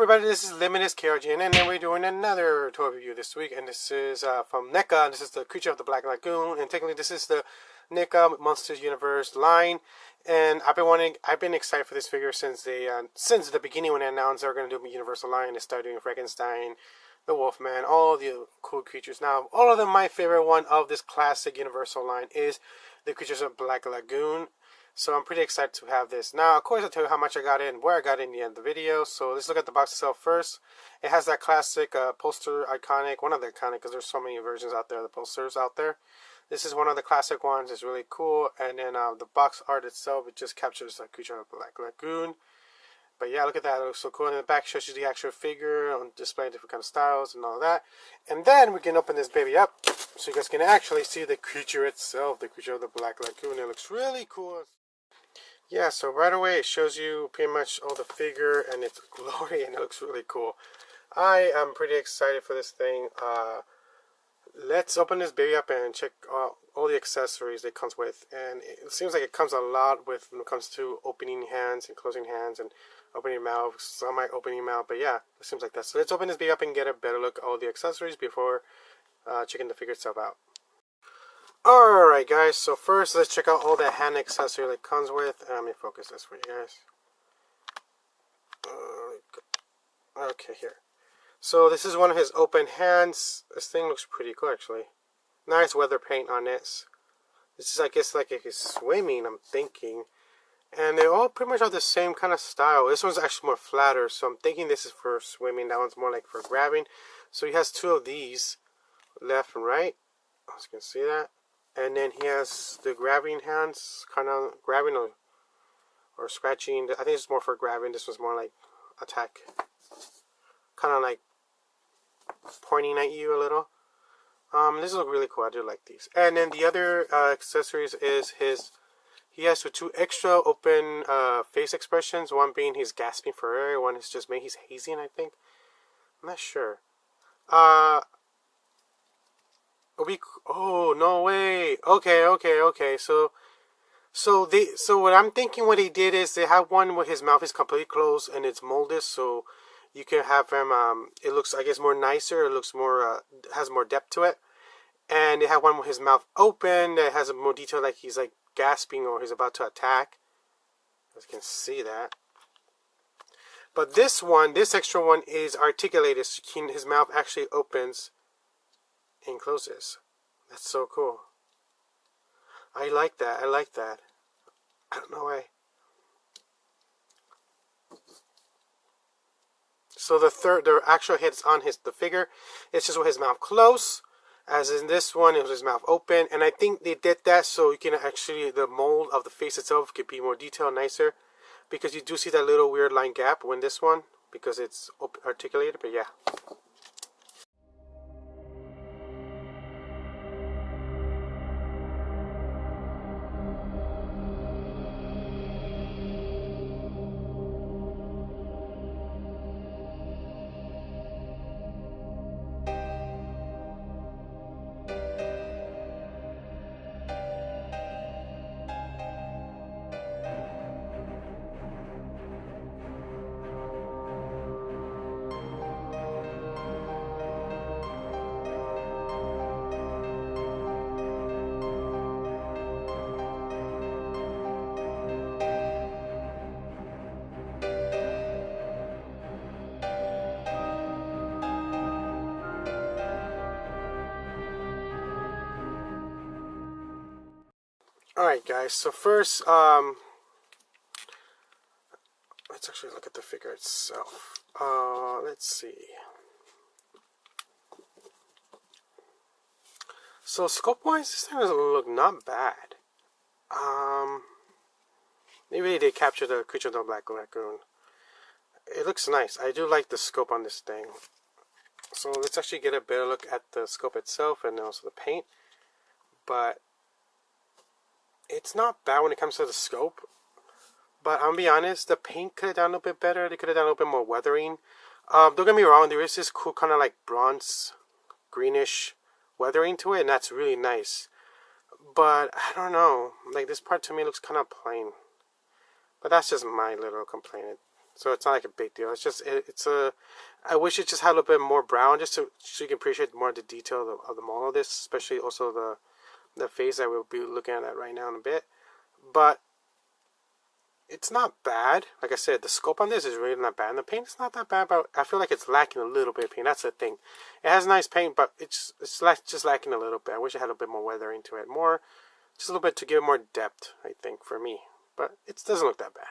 everybody, this is Limitless KRG, and then we're doing another toy review this week, and this is from NECA. This is the Creature of the Black Lagoon, and technically this is the NECA Monsters Universe line. And I've been excited for this figure since the beginning when they announced they were going to do a Universal line. They started doing Frankenstein, the Wolfman, all the cool creatures. Now, all of them, my favorite one of this classic Universal line is the Creatures of Black Lagoon. So I'm pretty excited to have this. Now, of course, I'll tell you how much I got it and where I got it in the end of the video. So let's look at the box itself first. It has that classic poster iconic, one of the iconic, because there's so many versions out there, the posters out there. This is one of the classic ones. It's really cool. And then the box art itself, it just captures the Creature of the Black Lagoon. But yeah, look at that. It looks so cool. And in the back shows you the actual figure on display, different kind of styles and all that. And then we can open this baby up so you guys can actually see the creature itself, the Creature of the Black Lagoon. It looks really cool. Yeah, so right away it shows you pretty much all the figure and its glory, and it looks really cool. I am pretty excited for this thing. Let's open this baby up and check all the accessories it comes with. And it seems like it comes a lot with when it comes to opening hands and closing hands and opening mouth. Some might open your mouth, but yeah, it seems like that. So let's open this baby up and get a better look at all the accessories before checking the figure itself out. Alright guys, so first let's check out all the hand accessory that it comes with. Let me focus this for you guys. Okay, here. So this is one of his open hands. This thing looks pretty cool actually. Nice weather paint on this. This is, I guess, like if he's swimming, I'm thinking. And they all pretty much have the same kind of style. This one's actually more flatter, so I'm thinking this is for swimming. That one's more like for grabbing. So he has two of these, left and right. As you can see that. And then he has the grabbing hands, kind of grabbing or scratching. I think it's more for grabbing. This one's more like attack. Kind of like pointing at you a little. This looks really cool. I do like these. And then the other accessories is he has two extra open face expressions. One being he's gasping for air. One is just maybe he's hazing, I think. I'm not sure. Oh, no way. Okay. So what I'm thinking what he did is they have one where his mouth is completely closed and it's molded, so you can have him it looks, I guess, more nicer. It looks more has more depth to it. And they have one with his mouth open that has a more detail, like he's like gasping or he's about to attack. As you can see that. But this extra one is articulated, so his mouth actually opens and closes. That's so cool. I like that. I don't know why. So the actual head's on the figure. It's just with his mouth closed. As in this one, it was his mouth open. And I think they did that so you can actually, the mold of the face itself could be more detailed, nicer. Because you do see that little weird line gap when this one, because it's articulated, but yeah. Alright guys, so first, let's actually look at the figure itself. Let's see. So sculpt wise, this thing doesn't look not bad. Maybe they captured the Creature of the Black Lagoon. It looks nice. I do like the scope on this thing. So let's actually get a better look at the scope itself and also the paint. But it's not bad when it comes to the scope, but I'm gonna be honest, the paint could have done a little bit better. They could have done a little bit more weathering. Don't get me wrong, there is this cool kind of like bronze, greenish weathering to it, and that's really nice. But I don't know, like this part to me looks kind of plain. But that's just my little complaint. so it's not like a big deal. It's just it's a. I wish it just had a little bit more brown, just so you can appreciate more of the detail of the mold of this, especially also the face that we'll be looking at right now in a bit. But it's not bad. Like I said, the scope on this is really not bad. And the paint is not that bad, but I feel like it's lacking a little bit of paint. That's the thing. It has nice paint, but it's just lacking a little bit. I wish it had a bit more weathering to it. Just a little bit to give it more depth, I think, for me. But it doesn't look that bad.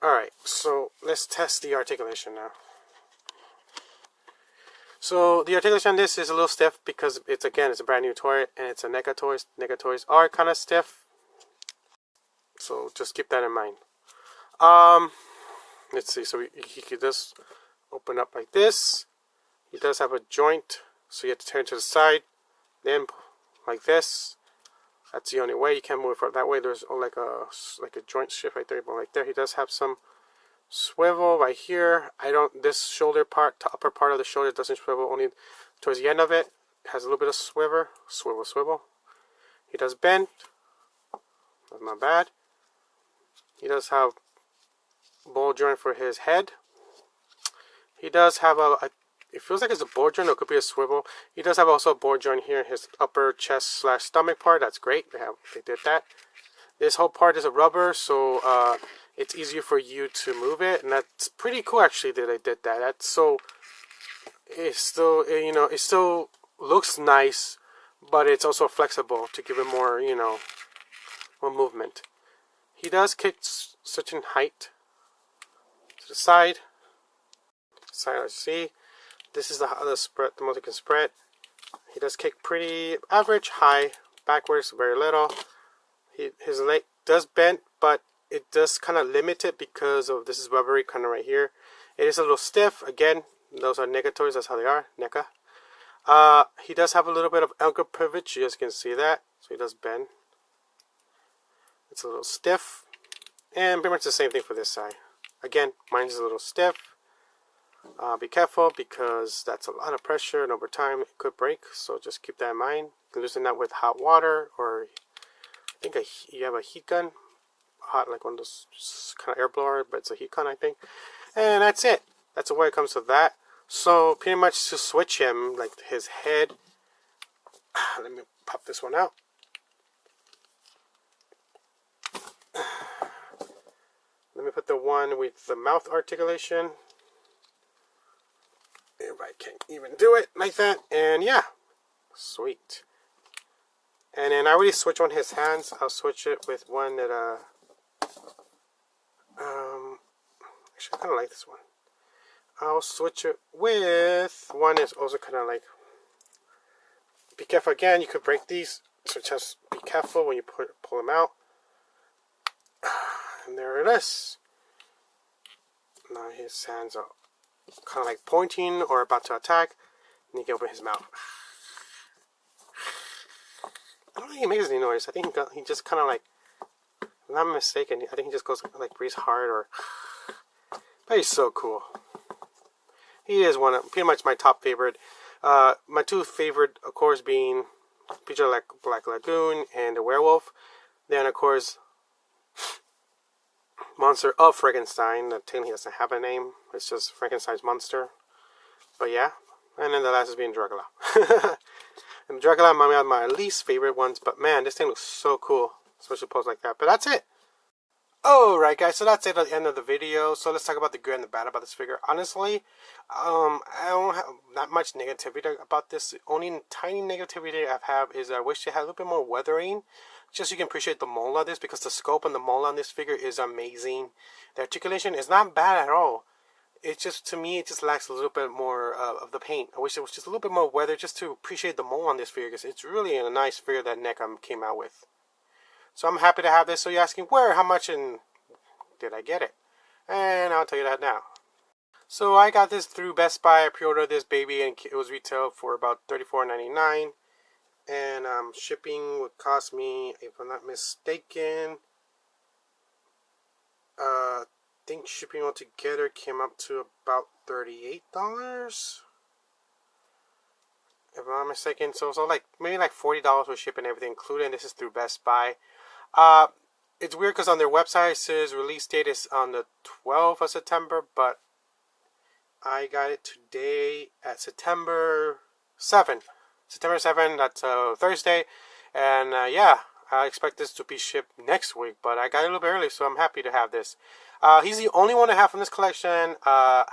Alright, so let's test the articulation now. So the articulation on this is a little stiff because it's a brand new toy and it's a NECA toys. NECA toys are kind of stiff. So just keep that in mind. Let's see. So he could just open up like this. He does have a joint, so you have to turn to the side, then like this. That's the only way. You can't move it that way. There's like a joint shift right there, but right there he does have some swivel right here. This shoulder part, the upper part of the shoulder doesn't swivel. Only towards the end of it has a little bit of swivel. He does bend. That's not bad. He does have ball joint for his head. He does have it feels like it's a ball joint, or it could be a swivel. He does have also a ball joint here in his upper chest / stomach part. That's great. They did that. This whole part is a rubber, so it's easier for you to move it, and that's pretty cool actually that they did that. It still looks nice, but it's also flexible to give it more, more movement. He does kick certain height to the side. Let's see. This is the spread, the most he can spread. He does kick pretty average, high, backwards, very little. His leg does bend, but it does kind of limit it because of this is rubbery kind of right here. It is a little stiff. Again, those are NECA toys. That's how they are. NECA. He does have a little bit of ankle privilege. You guys can see that. So he does bend. It's a little stiff. And pretty much the same thing for this side. Again, mine's a little stiff. Be careful because that's a lot of pressure and over time it could break. So just keep that in mind. You can loosen that with hot water, or I think you have a heat gun. Hot, like one of those kind of air blower, but it's a heat gun, I think. And that's it. That's the way it comes to that. So pretty much to switch him, like his head. Let me pop this one out. Let me put the one with the mouth articulation. If I can even do it like that. And yeah, sweet. And then I already switched on his hands. I'll switch it with one that actually I kind of like this one. I'll switch it with one that's also kind of like, be careful again, you could break these, so just be careful when you pull them out. And there it is. Now his hands are kind of like pointing or about to attack, and he can open his mouth. I don't think he makes any noise. I think he just kind of like, if I'm not mistaken, I think he just goes like breathes hard, or but he's so cool. He is pretty much my top favorite. My two favorite, of course, being Picture like Black Lagoon and the Werewolf. Then, of course, Monster of Frankenstein. That technically doesn't have a name. It's just Frankenstein's monster. But yeah. And then the last is being Dracula. And Dracula might be my least favorite ones. But man, this thing looks so cool. Especially posed like that. But that's it. Alright guys, so that's it at the end of the video. So let's talk about the good and the bad about this figure. Honestly, I don't have that much negativity about this. The only tiny negativity I have is I wish it had a little bit more weathering. Just so you can appreciate the mold on this, because the scope and the mold on this figure is amazing. The articulation is not bad at all. It's just, to me, it just lacks a little bit more of the paint. I wish it was just a little bit more weather just to appreciate the mold on this figure, because it's really a nice figure that NECA came out with. So I'm happy to have this. So you're asking where, how much, and did I get it? And I'll tell you that now. So I got this through Best Buy. I pre-ordered this baby and it was retailed for about $34.99. And shipping would cost me, if I'm not mistaken, I think shipping altogether came up to about $38. If I'm not mistaken. So like maybe like $40 with shipping and everything included. And this is through Best Buy. it's weird because on their website it says release date is on the 12th of September, but I got it today at September 7th. September 7th, that's Thursday. And yeah, I expect this to be shipped next week, but I got it a little bit early, so I'm happy to have this. He's the only one I have from this collection. I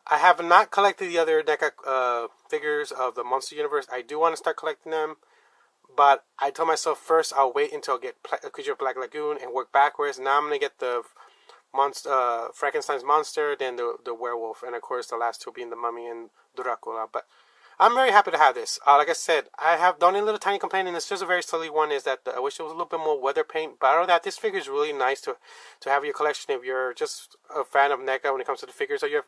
have not collected the other NECA figures of the Monster Universe. I do want to start collecting them, but I told myself first I'll wait until I get Creature of Black Lagoon and work backwards. Now I'm going to get the Frankenstein's monster, then the werewolf, and of course the last two being the mummy and Dracula. But I'm very happy to have this. Like I said, I have done a little tiny complaint, and it's just a very silly one, is that I wish it was a little bit more weather paint. But other than that, this figure is really nice to have in your collection if you're just a fan of NECA when it comes to the figures, or you're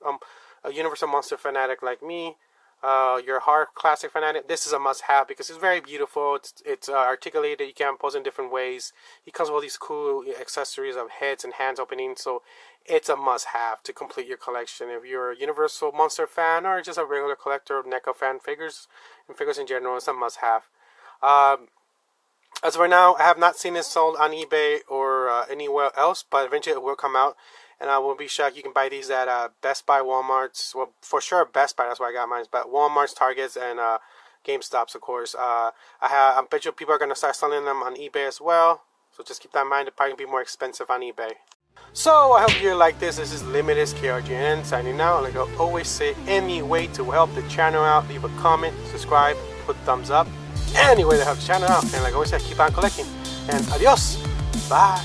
a Universal Monster fanatic like me. You're a horror classic fanatic. This is a must-have because it's very beautiful. It's articulated. You can pose in different ways. It comes with all these cool accessories of heads and hands opening. So it's a must-have to complete your collection. If you're a Universal Monster fan or just a regular collector of NECA fan figures and figures in general, it's a must-have. As of right now, I have not seen it sold on eBay or anywhere else, but eventually it will come out. And I will be shocked. You can buy these at Best Buy, Walmart's. Well, for sure, Best Buy. That's why I got mine. But Walmart's, Targets, and GameStops, of course. I bet you people are going to start selling them on eBay as well. So just keep that in mind. They're probably going to be more expensive on eBay. So I hope you like this. This is Limitless KRGN signing out. Like I always say, any way to help the channel out, leave a comment, subscribe, put thumbs up. Any way to help the channel out. And like I always say, keep on collecting. And adios. Bye.